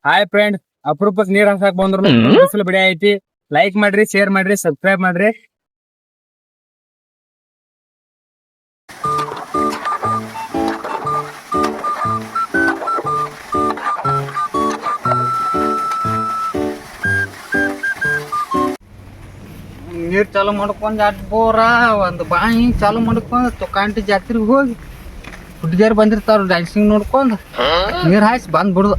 Hi friend, ಅಪರೂಪಕ್ಕೆ ನೀರ್ ಹಾಕಕ್ ಬಂದ್ರು ಬಿಸಿಲು ಬಿಡಿ ಐತಿ. ಲೈಕ್ ಮಾಡ್ರಿ, ಶೇರ್ ಮಾಡ್ರಿ, ಸಬ್ಸ್ಕ್ರೈಬ್ ಮಾಡ್ರಿ. ನೀರ್ ಚಾಲು ಮಾಡ್ಕೊಂಡ್ ಬೋರ ಒಂದ್ ಬಾಯಿ ಚಾಲು ಮಾಡ್ಕೊಂಡ್ ತುಕಾಂಟಿ ಜಾತ್ರೆಗೆ ಹೋಗಿ ಹುಡುಗಿಯರ್ ಬಂದಿರ್ತಾರ ಡ್ಯಾನ್ಸಿಂಗ್ ನೋಡ್ಕೊಂಡ್ ನೀರ್ ಹಾಯ್ಸಿ ಬಂದ್ ಬಿಡುದು.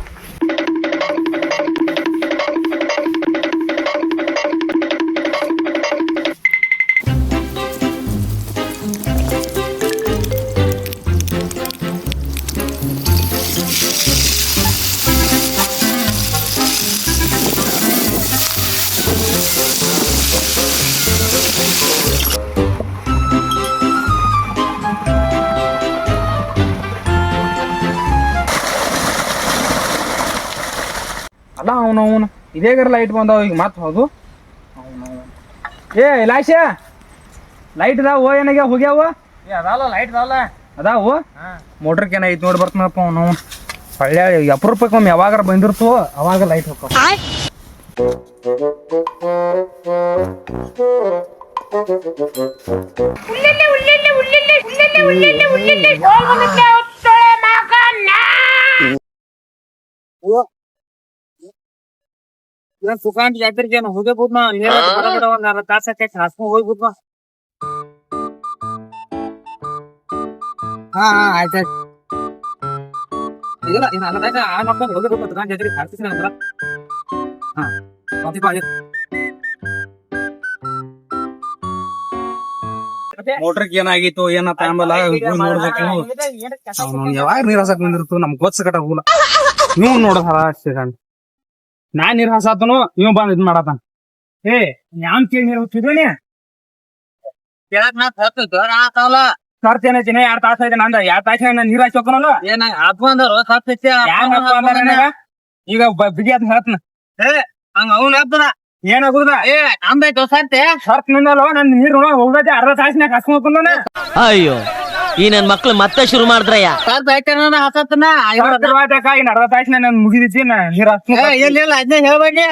ಅಲ್ಲ ಅವನು ಇದೇಗಾರ ಲೈಟ್ ಬಂದಾವ ಈಗ ಮತ್ ಹೌದು. ಏ ಇಲಾಶ ಲೈಟ್ ಇದಾವ ಏನಾಗ ಹೋಗ್ಯಾವ ಅದಲ್ಲ ಲೈಟ್ ಅದಲ್ಲ ಅದಾವು. ಮೋಟ್ರಕ್ ಏನೈತಿ ನೋಡಿ ಬರ್ತನಪ್ಪ ಅವನು. ಹಳ್ಳಿ ಅಪರೂಪಕ್ಕೆ ಒಮ್ಮೆ ಯಾವಾಗಾರ ಬಂದಿರ್ತೋ ಅವಾಗ ಲೈಟ್ ಹೋಗ್ತಾವ. ಸುಖಾಂಟ್ ಜಾತ್ರೆಗೆ ಹೋಗಬಹುದು. ಬಡ ಒಂದ್ ಅರ್ಧ ತಾಸ ಹಾಸ್ಕೊಂಡ್ ಹೋಗ್ಬೋದು. ಹಾ ಆಯ್ತಾಯ್ತು. ಇಲ್ಲ ಇನ್ನು ಅರ್ಧ ತಾಸ ಆ ಮಾಡ್ಕೊಂಡು ಹೋಗ್ಬೇಕು. ಸುಖಾಂಟ್ ಜಾತ್ರೆ ಹಾಕ್ತಿಸ್ತೀನಿ ಅಂದ್ರ ಮೋಟ್ರಕ್ ಏನಾಗಿತ್ತು ಏನಪ್ಪ ಆಮೇಲೆ ನೋಡ್ಬೇಕು. ಯಾವಾಗ ನೀರ್ ಹಾಸಕ್ ಬಂದಿರ್ತು ನಮ್ಗೆ ಗೊತ್ತ ಕಟ್ಟ ಹೋಗಲ್ಲ. ನೀವು ನೋಡ ನಾನ್ ನೀರ್ ಹಾಸಾತನು ಇವ್ ಬಂದ್ ಇದ್ ಮಾಡತಾನ. ಏ ಯಾನ್ ಕೇಳಿ ನೀರ್ ಹೋಗ್ತಿದ್ವನಿ ಕೇಳಕ್ ನಾ ಆತಾವಲ್ಲ ಖರ್ಚು ಏನೈತಿನ 2 ತಾಸ ಐತೆ. ನಂದ 2 ತಾಸ ನೀರ್ ಹಾಕಿ ಹೋಗೋನಲ್ಲ ಏನ ಹಾಕೊಂಡಾರ ಸತ್ತೈತಿ ಈಗ ಬಿಗಿ ಅದ್ ಹೇಳ್ತನ. ಏ ಹಂಗ ಅವ್ನ ಹೇಳ್ತಾರ ಏನಾಗುದ ಏ ನಮ್ದೈತೆ ಸತ್ತೆ ಸರ್ತ್ ನಿಂದಲ್ಲ ನನ್ ನೀರ್ ಹೋಗೈತೆ. ಅರ್ಧ ತಾಸನ್ಯಾಗ ಹಾಸ್ಕೊಂಡ್ ಹೋಗ್ಕೊಂಡ. ಅಯ್ಯೋ ಈ ನನ್ ಮಕ್ಳು ಮತ್ತೆ ಶುರು ಮಾಡಿದ್ರಯ್ಯ. ಸತ್ ಐತೆ ಹಸತ್ತನ ಇನ್ ಅರ್ಧ ತಾಸನ ನನ್ ಮುಗಿದೈತಿ ನೀರ್ ಹಾಸ್ಕೊಂಡ್. ಇಲ್ಲ ಅದನ್ನ ಹೇಳ್ಬೇಡಿ.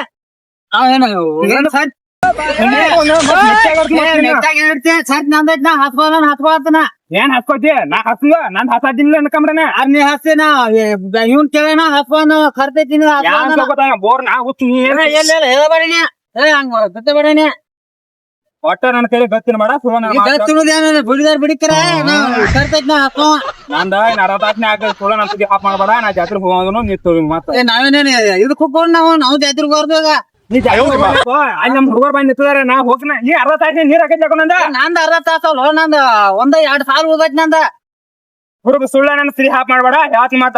ಅವೇನು ಸತ್ ಸತ್ ನಂದೈತ್ ನಾ ಹತ್ಕೋತನ ಏನ್ ಹಾಕೋತಿ ನಾ ಹಾಸ್ಕೊಂಡ ನಾನ್ ಹಾಸಾದಿಲ್ಲ ಅನ್ಕಂಬ್ರನ ನೀ ಹಸ್ತಿನ ಇವ್ನ್ ಕೇಳನ ಹತ್ಕೊಂಡ್ ಕರ್ತೈತಿ ಬೋರ್ ನಾ ಹುಚ್ಚು ಹೇಳಬೇಡಿ. ಏ ಹಂಗ ಗೊತ್ತಬೇಡನಿ ಒಟ್ಟ ನನ್ ಕೈಲಿ ಗತ್ತಿನ ಮಾಡ ತುಳುದೇನ ಬಿಡಿದಾರ ಬಿಡಿಕರ ಕರ್ತೈತಿ ನಾ ಹಾಕೋ ನಂದ ಇನ್ ಅರ್ಧ ತಾಸನೆ ಆಗ ಸುಳ್ಳ ನನ್ ಸುದ್ದಿ ಹಾಪ್ ಮಾಡ್ಬೇಡ. ನಾ ಜಾತ್ರೆ ಹೋಗೋದನು ನಿಂತು ಮತ್ತ ನಾವೇನೇನು ಇದಕ್ ಹೋಗ್ಕೊಂಡು ನಾವು ಜಾತ್ರೆಗೆ ಹೋರ್ದಾಗ ಅಲ್ಲಿ ನಮ್ ಹುಡುಗರು ಬಂದ್ ನಿಂತಿದಾರೆ. ನಾ ಹೋಗ್ನ ನೀ ಅರ್ಧ ತಾಸನೆ ನೀರ್ ಹಾಕೈತಿ ನಂದ ನಂದ ಅರ್ಧ ತಾಸಲ್ಲ ನಂದ 1-2 ಸಾಲ ಹೋಗೈತಿ ನಂದ. ಹುಡುಗ ಸುಳ್ಳ ನನ್ ಸುದ್ದಿ ಹಾಪ್ ಮಾಡ್ಬೇಡ. ಯಾತ್ ಮಾತ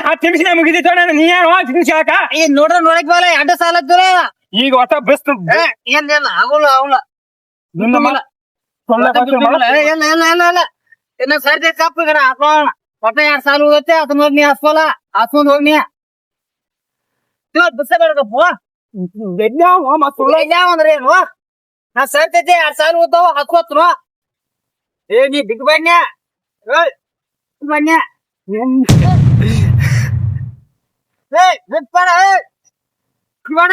10 ನಿಮಿಷ ಮುಗಿದಿತ್ತು. ನೀ ಏನು 10 ನಿಮಿಷ ಹಾಕ ಈ ನೋಡಕ್ ಬಲ್ಲ 2 ಸಾಲ ಈಗ ಒಟ್ಟ ಬೆಸ್ಟ್ ಏನ್ ಆಗಲ್ಲ ಅವಳ ಇನ್ನ ಸರ್ತಿ ಕಪ್ಪ ಹಾಕೋಣ. ಒಟ್ಟ 2 ಸಾಲ ಹೋಗತ್ತೆ ಅದನ್ನ ನೀ ಹಾಸ್ಕೊಲ್ಲ ಹಾಸ್ಕೊಂಡ್ ಹೋಗ್ನಿ ಬಸ್ಸ ಬೇಡಪ್ಪ. ಅಂದ್ರೆ ಏನು ನಾ ಸರ್ತಿ 2 ಸಾಲ ಹೋಗ್ತಾವ ಹಾಕೋತ್ರು. ಏ ನೀ ಬಿಗ್ ಬನ್ಯ ಬನ್ಯ ಬಿಟ್ಬೇಡ ಕಿವಣ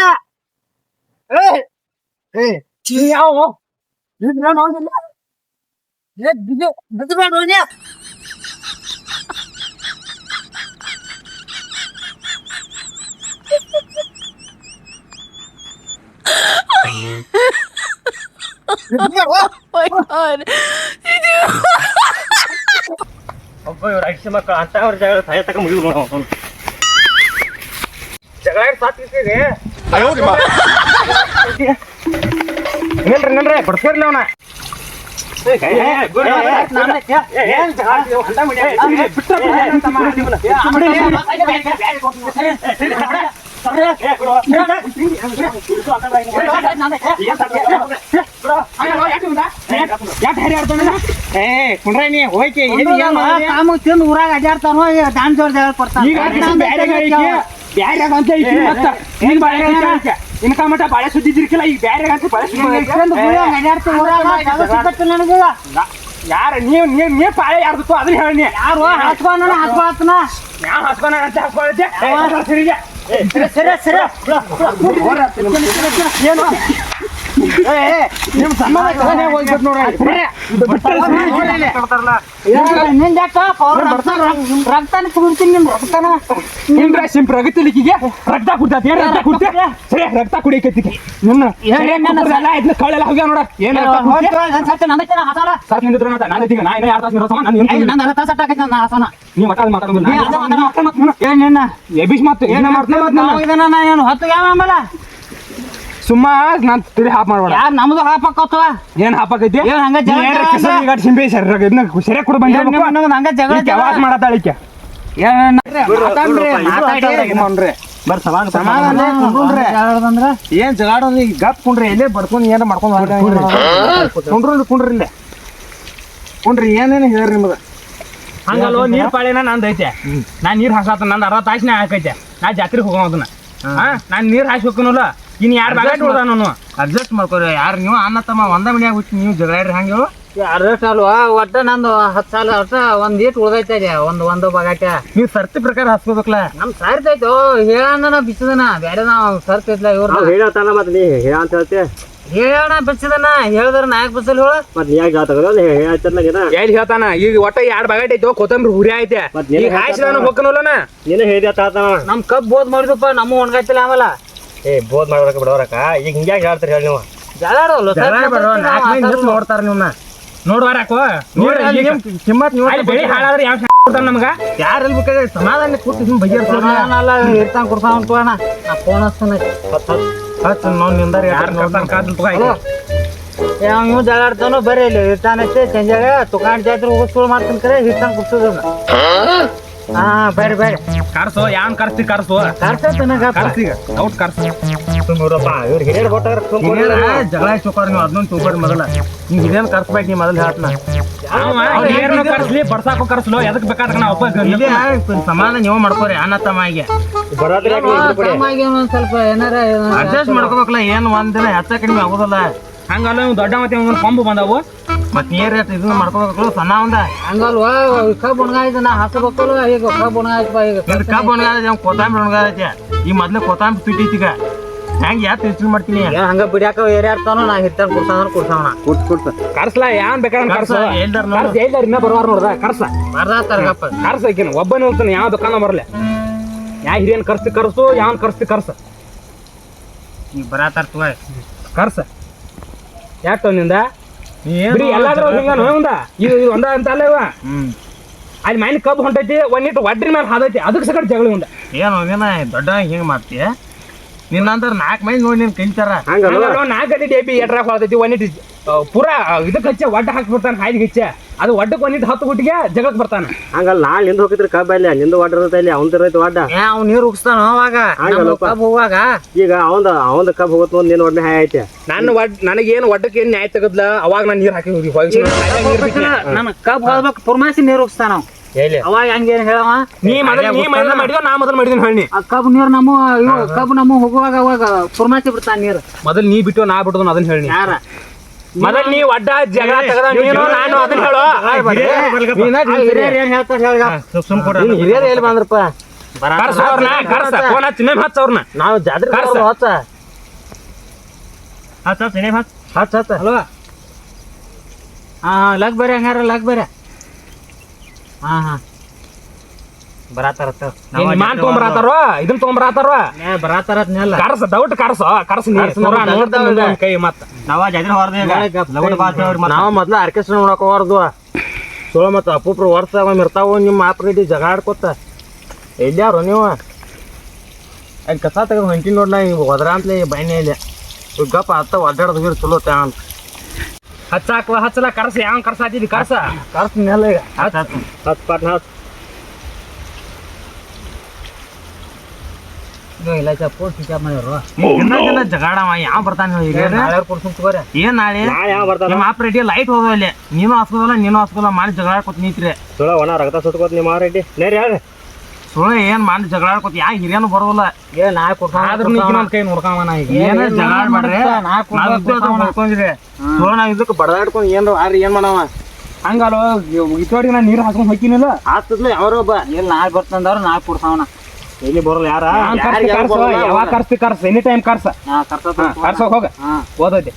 ಯಾವ ಬಿದ್ಬೇಡ ಒಬ್ಬ ಇವ್ರ ಐಸಿ ಮಕ್ಕಳು ಅಂತ ಅವ್ರ ಜಗಳ ಸಾಯ ತಕ ಮುಗಿದು ನೋಡ ಜಗಳ ಸಾತ್ರಿ ನಿಲ್ರಿ ಬಡ್ಸೇರ್ಲಿ ಅವನ ಊರಾಗ ಅಡ್ಯಾಡ್ತಾನೋ ಡಾನ್ಸ್ ಅವ್ರ ಜಗಳ ಕೊಡ್ತಾನ. ಇನ್ಕ ಮಟ್ಟ ಬಾಳೆ ಸುದ್ದಿದ್ದಿರ್ಕಿಲ್ಲ ಈಗ ಬ್ಯಾರೆ ಬಾಳೆ ಯಾರ ನೀವ್ ಪಾಳೆ ಯಾರ್ದಕ್ಕೂ ಅದನ್ನ ಹೇಳಿ. ಯಾರು ಹಾಸ್ಕೊನ ಹಾಸ್ಕೊಳತ್ನ ಯಾವ ಹಾಸ್ಕೊನ ಅಂತ ಹಾಸ್ಕೊಳತ್ತೆ ನಿಮ್ ಸಮಾಧಾನ ಹೋಗ್ಬೇಕು ನೋಡ್ರಿ ನಿಮ್ ಪ್ರಗತಿ ಲಿಕ್ಕಿಗೆ ರಕ್ತ ಕುಡ್ತೈತಿ ರಕ್ತ ಕುಡ್ತಿ ಸರಿ ರಕ್ತ ಕುಡಿಯಕತ್ತಿಗೆ ನಿನ್ನ ಕಳೆಲ್ಲ ಹೋಗ್ಯ ನೋಡ ಏನ್ ನಿಂದಿದ್ರ ನಾನು ಯಾರು ತಾಸು ಇರೋ ಸಮ ನೀವು ಎಬಿಸ್ ಮಾತು ಏನ ಮಾಡ್ತೀನಿ ಸುಮ್ಮ ನಾನ್ ತಿಳಿ ಹಾಪ್ ಮಾಡ್ಬೇಡ ನಮ್ದು ಹಾಪಾಕತ್ವ ಏನ್ ಹಾಪಾಕೈತಿ ಏನ್ ಹಂಗ ಜಗಳ ಸಿಂಬೆ ಸರಿಯಾಗಿ ಕೂಡ ಬಂದ ಹಂಗ ಜಗಳ ಯಾವಾಗ ಮಾಡತ್ತಾಳಿಕೆ ಏನ್ ಜಗಾಡೋದು ಈಗ ಗಪ್ ಕುಂಡ್ರಿ ಎಲ್ಲೇ ಬಡ್ಕೊಂಡ್ ಏನ ಮಾಡ್ಕೊಂಡ್ ಕುಂಡ್ರಿ ಇಲ್ಲೇ ಕುಂಡ್ರಿ ಏನೇನು ಹೇಳ್ರಿ ನಿಮ್ಗ ಹಂಗಲ್ವ ನೀರ್ ಪಾಳಿನ ನಂದ್ ಐತೆ ನಾನ್ ನೀರ್ ಹಾಸಾತ ನಂದ್ ಅರ್ಧ ತಾಸಿನ ಹಾಕೈತೆ ನಾ ಜಾತ್ರೆಗೆ ಹೋಗೋದನ್ನ ನಾನ್ ನೀರ್ ಹಾಕಿ ಹೋಗ್ಕನಲ್ಲ ಇನ್ ಯಾರು ಬಾಗಾಟ್ ಉಳ್ದ ನಾನು ಅಡ್ಜಸ್ಟ್ ಮಾಡ್ಕೊರಿ ಯಾರು ನೀವು ಅನ್ನ ತಮ್ಮ ಒಂದ ಮನ್ಯಾಗ ಹುಚ್ಚಿ ನೀವು ಜಗಳಾಡ್ರಿ ಹಂಗೆ ಅಡ್ಜಸ್ಟ್ ಅಲ್ವಾ ಒಟ್ಟ ನಂದು 10 ಸಾಲ ಒಟ್ಟ ಒಂದ್ ಈಟ್ ಉಳ್ದೈತೆ ಒಂದು ಬಗಾಟ ನೀವ್ ಸರ್ತಿ ಪ್ರಕಾರ ಹಾಸ್ಕೋಬೇಕಲ್ಲ ನಮ್ ಸಾರ್ತೈತು ಹೇಳಣ್ಣ ಬಿಚ್ಚದನ ಬ್ಯಾರೆ ನಾವ್ ಸರ್ತಿದ್ಲ ಇವ್ರ ಹೇಳತ್ತಾನ ಮತ್ ನೀ ಹೇಳ ಅಂತ ಹೇಳ್ತಿ ಹೇಳಣ್ಣ ಬಿಚ್ಚದನ ಹೇಳಿದ್ರ ನಾಯಕ್ ಬಿಚ್ಚಲ್ ಹೇಳ ಮತ್ ನೀ ಯಾಕೆ ಹೇಳ್ತಾಗಲ್ಲ ಹೇಳ್ತಾನ ಎಲ್ಲಿ ಹೇಳ್ತಾನ ಈಗ ಒಟ್ಟ 2 ಬಗಾಟ್ ಐತೋ ಕೊತ್ತಂಬರಿ ಹುರಿ ಐತೆ ಈಗ ಹಾಯ್ಸಿ ನಾನು ಹೋಗ್ಕನಲ್ಲನ ನೀನು ಹೇಳಿದ ತಾತನ ನಮ್ ಕಬ್ ಬೋದ್ ಮಾಡಿದಪ್ಪ ನಮ್ಮ ಒಣಗಾಯ್ತಿಲ್ಲ ಆಮೇಲೆ ಬೋದ್ ಮಾಡ್ಬೇಕ ಬಿಡೋರಕ್ಕ ಈಗ ಹಿಂಗ್ಯಾಗ ಹೇಳ್ತೀರಿ ಹೇಳಿ ನೀವು ಜಗಳಾಡೋಲ್ಲ ನೋಡ್ತಾರ ನೀವ್ನ ನೋಡ್ವಾರಾಕೋ ಕಿಮ್ಮತ್ ಬೆಳಿ ಹಾಳಾದ್ರೆ ಯಾವ ನಮ್ಗ ಯಾರಲ್ಲಿ ಬೇಕಾದ್ರೆ ಸಮಾಧಾನ ಕೂತು ಬಗೆಹರಿಸಲ್ಲ ಇರ್ತಾನ ಕೊಡ್ತಾವ ಅಣ್ಣ ನಾ ಫೋನ್ ಹಚ್ತಾನ ನೋಡ್ ನಿಂದಾರ ಯಾರು ನೋಡ್ತಾನ ಕಾದ್ ನೀವು ಜಗಾಡ್ತಾನೋ ಬರೀ ಇಲ್ಲಿ ಇರ್ತಾನೈತೆ ಸಂಜಾಗ ತುಕಾಂಡ್ ಜಾತ್ರೆ ಹೋಗಿಸ್ಕೊಳ್ ಮಾಡ್ತಾನ ಕರೆ ಇರ್ತಾನ ಕುಡ್ಸೋದನ್ನ ಹಾ ಬೇರೆ ಬೇರೆ ಕರ್ಸೋ ಯಾನ್ ಕರ್ಸಿ ಕರ್ಸು ಕರ್ಸತ್ತನಗ ಕರ್ಸಿಗ ಔಟ್ ಕರ್ಸು ನೋಡಪ್ಪ ಇವ್ರು ಹಿರಿಯರ್ ಕೊಟ್ಟಾರ ಜಗಳ ಚೋಕಾರ್ ನೀವು ಅದನ್ನೊಂದು ಚೋಕಾಡಿ ಮೊದಲ ನೀವ್ ಹಿರಿಯನ್ ಕರ್ಸ್ಬೇಕು ನೀ ಮೊದಲು ಹೇಳ್ತಾನ ಕರ್ಸ್ಲಿ ಬಡ್ಸಾಕೋ ಕರ್ಸ್ಲು ಎದಕ್ ಬೇಕಾದ್ರೆ ನಾವು ಸಮಾಧಾನ ನೀವು ಮಾಡ್ಕೋರಿ ಅನ್ನ ತಮ್ಮಗೆ ಒಂದ್ ಸ್ವಲ್ಪ ಏನಾರ ಅಡ್ಜಸ್ಟ್ ಮಾಡ್ಕೋಬೇಕಲ್ಲ ಏನ್ ಒಂದಿನ ಹೆಚ್ಚ ಕಡಿಮೆ ಆಗೋದಲ್ಲ ಹಂಗಲ್ಲ ದೊಡ್ಡ ಮತ್ತೆ ಒಂದೊಂದು ಕೊಂಬು ಬಂದಾವು ಮತ್ ನೀರ್ ಇದನ್ನ ಮಾಡ್ಕೋಬೇಕಲ್ಲ ಸಣ್ಣ ಒಂದ ಹಂಗಲ್ವಾ ಕಬ್ಬು ಒಣಗಾಯ್ತು ನಾ ಹಾಕಬೇಕಲ್ವ ಈಗ ಕಬ್ಬು ಒಣಗಾಯ್ತಪ್ಪ ಈಗ ಕಬ್ಬು ಒಣಗಾದ ಕೊತ್ತಂಬರಿ ಒಣಗಾದೈತೆ ಈ ಮೊದ್ಲು ಕೊತ್ತಂಬರಿ ತುಟ್ಟಿಗ ಹೆಂಗ್ ಯಾಕೆ ಯೋಚನೆ ಮಾಡ್ತೀನಿ ಹಂಗ ಬಿಡ್ಯಾಕ ಏರ್ಯಾಡ್ತಾನೋ ನಾ ಹಿರ್ತಾನ ಕುಡ್ಸವಣ ಕರ್ಸ್ಲಾ ಯಾನ್ ಬೇಕಾದ್ರೆ ಕರ್ಸ ಎಲ್ಲಾರ ಇನ್ನ ಬರುವಾರ ನೋಡ್ದ ಕರ್ಸ ಬರ್ದಾತಾರಗಪ್ಪ ಕರ್ಸಕಿನ ಒಬ್ಬನೇ ಹೋಗ್ತಾನೆ ಯಾವ ದುಕಾನ ಬರ್ಲೆ ಯಾ ಹಿರಿಯನ್ ಕರ್ಸು ಯಾವನ್ ಕರ್ಸ ಈಗ ಬರಾತಾರ ಕರ್ಸ ಯಾಕ ನಿಂದ ಎಲ್ಲಾದ್ರೂ ಹಿಂಗ ಇದು ಒಂದ ಅಂತ ಅಲ್ಲ ಇವ ಅಲ್ಲಿ ಮೈನ್ ಕಬ್ಬು ಹೊಂಟೈತಿ ಒಂದಿಟ್ಟು ಒಡ್ರಿ ಮೇಲೆ ಹಾದೈತಿ ಅದಕ್ಕೆ ಸಕಟ್ ಜಗಳ ಉಂಡ ಏನು ದೊಡ್ಡ ಹಿಂಗ ಮಾಡ್ತೀಯ ನಿನ್ನಂತರ 4 ಮಂದಿ ನೋಡಿ ನೀನ್ ಕಲಿತಾರ 4 ಗಡಿ ಡೇಬಿ ಎಟ್ರಾಗ ಹೊಳ್ತೈತಿ ಒಂದಿಟ್ಟು ಪೂರಾ ಇದಕ್ಕೆ ಹಚ್ಚ ಒಡ್ಡ ಹಾಕ್ಬಿಡ್ತಾನ ಹಾಯ್ಗೆ ಹಚ್ಚ ಅದು ಒಡ್ಡಕ್ಕೆ ಒಂದಿಟ್ಟು 10 ಗುಟ್ಟಿಗೆ ಜಗಕ್ ಬರ್ತಾನ ಹಂಗಲ್ಲ ನಾಳೆ ನಿಂದ ಹೋಗಿದ್ರಿ ಕಬ್ಬ ಅಲ್ಲಿ ನಿಂದ ಒಡ್ಡ ಇಲ್ಲಿ ಅವ್ನ ಇರೈತಿ ಒಡ್ಡ ಅವ್ನು ನೀರು ಉಗಿಸ್ತಾನ ಅವಾಗ ಕಬ್ಬು ಹೋಗಾಗ ಈಗ ಅವಂದ ಕಬ್ಬ ಹೋಗತ್ ನೀನ್ ಒಡ್ಡ ಹಾಯ್ ಐತೆ ನನಗೇನು ಒಡ್ಡಕ್ಕೆ ಏನ್ ನ್ಯಾಯ ತೆಗದ್ಲ ಅವಾಗ ನಾನು ನೀರ್ ಹಾಕಿ ನನ್ ಕಬ್ಬು ಹೋಗ್ಬೇಕು ಪುರ್ಮಾಸಿ ನೀರು ಉಗಿಸ್ತಾನ ಅವಾಗ ಹಂಗೇನ್ ಹೇಳವ ನೀ ಮೊದಲು ಮಾಡಿದ ನಾ ಮೊದಲು ಮಾಡಿದೀನಿ ಹೇಳಿ ಕಬ್ಬು ನೀರು ಕಬ್ಬು ನಮ್ಮ ಹೋಗುವಾಗ ಅವಾಗ ಪುರ್ಮಾಸಿ ಬಿಡ್ತಾನ ನೀರು ಮೊದಲು ನೀ ಬಿಟ್ಟು ನಾ ಬಿಟ್ಟು ಅದನ್ನ ಹೇಳಿ ಯಾರ ಮೊದಲ್ ನೀ ಒಡ್ಡ ಜಗಳ ತೆಗದ ನೀನು ನಾನು ಅದನ್ನ ಹೇಳೋ ಏನ್ ಹೇಳ್ತಾರ ಹೇಳ ಸುಮ್ ಕೊಡ ಹಿರಿಯರ್ ಎಲ್ಲಿ ಬಂದ್ರಪ್ಪ ಫೋನ್ ಹಚ್ಚಿ ಮೇಮ್ ಹಚ್ಚ ಅವ್ರನ್ನ ನಾವು ಜಾತ್ರೆ ಹಚ್ಚ ಅಲ್ವಾ ಹಾ ಲಗ್ ಬೇರೆ ಹಂಗಾರ ಲಗ್ ಬೇರೆ ಹಾ ಬರಾತಾರ ಮಾನ್ ತೊಗೊಂಬರತಾರೋ ಇದನ್ನ ತೊಗೊಂಬರತಾರೋ ಬರಾತಾರತ್ನೆಲ್ಲ ಕರ್ಸ ಕೈ ಮತ್ತ ನಾವ ಜಾತ್ರೆ ಹೊರದ ನಾವ್ ಮೊದ್ಲ ಆರ್ಕೆಸ್ಟ್ರಾ ನೋಡಕ್ ಹೋರ್ದು ಸೋಳ ಮತ್ತ ಅಪ್ಪುಪ್ರು ವರ್ಷ ಇರ್ತಾವ ನಿಮ್ಮ ಆಪ್ರೈತಿ ಜಗ ಆಡ್ಕೊತ ಎಲ್ಯಾರು ನೀವು ಅಲ್ಲಿ ಕಸ ತೆಗೆದು ಹೊಂಟಿ ನೋಡ್ಲ ಈಗ ಹೋದ್ರ ಅಂತಲೇ ಬೈನೇ ಇಲ್ಲ ಗಪ್ಪ ಅತ್ತ ಒಡ್ಡಾಡ್ದು ಬೀರ್ ಚಲೋ ಅಂತ ಹಚ್ಚಲ ಕರ್ಸ ಯಾವ ಕರ್ಸಾತಿದ್ವಿ ಕರ್ಸ್ನೆಲ್ಲ ಈಗ ಹತ್ ಪಾಟ್ ಇಲ್ಲ ಚಪ್ಪು ಪಿಕಪ್ ಮಾಡಿರು ಜಗಾಡವ ಯಾವ ಬರ್ತಾನ ನಾಳೆ ಕೊಡ್ಸು ತಗೋರಿ ಏನ್ ನಾಳೆ ಯಾವ ಬರ್ತಾನ ನಿಮ್ಮ ಆಪ್ರೇಟಿ ಲೈಟ್ ಹೋದ ಇಲ್ಲಿ ನೀನು ಹಸ್ಕೋದಲ್ಲ ಮಾಡಿ ಜಗಳಾಡ್ಕೊತ ನಿಂತ್ರಿ ಸುಳ ಒಣ ರಕ್ತ ಸುಟ್ಕೋತ ನಿಮ್ಮ ರೆಡ್ಡಿ ನೇರಿ ಹೇಳ್ರಿ ಸುಳ ಏನ್ ಮಾಡಿ ಜಗಳಾಡ್ಕೊತ ಯಾ ಹಿರಿಯನು ಬರೋಲ್ಲ ಏ ನಾ ಕೊಡ್ತಾನ ಕೈ ನೋಡ್ಕಾವ ಏನ ಜಗಳಾಡ್ಬೇಡ್ರಿ ನೋಡ್ಕೊಂಡ್ರಿ ಸುಳ ನಾವ್ ಇದಕ್ಕೆ ಬಡದಾಡ್ಕೊಂಡ್ ಏನ್ ಮಾಡವ ಹಂಗಲ್ವ ಇತ್ತೋಡಿ ನಾ ನೀರ್ ಹಾಕೊಂಡ್ ಹೋಗಿನಿಲ್ಲ ಆಸ್ತದ್ಲ ಯಾವ್ರೊಬ್ಬ ಎಲ್ಲಿ ನಾಳೆ ಬರ್ತಂದವ್ರು ನಾಳೆ ಕೊಡ್ತಾವನ ಎಲ್ಲಿ ಬರೋಲ್ಲ ಯಾರ ಯಾವಾಗ ಕರ್ಸಿ ಕರ್ಸ ಎನಿ ಟೈಮ್ ಕರ್ಸ ಕರ್ಸೋಕ್ ಹೋಗ ಹಾ ಓದೈತಿ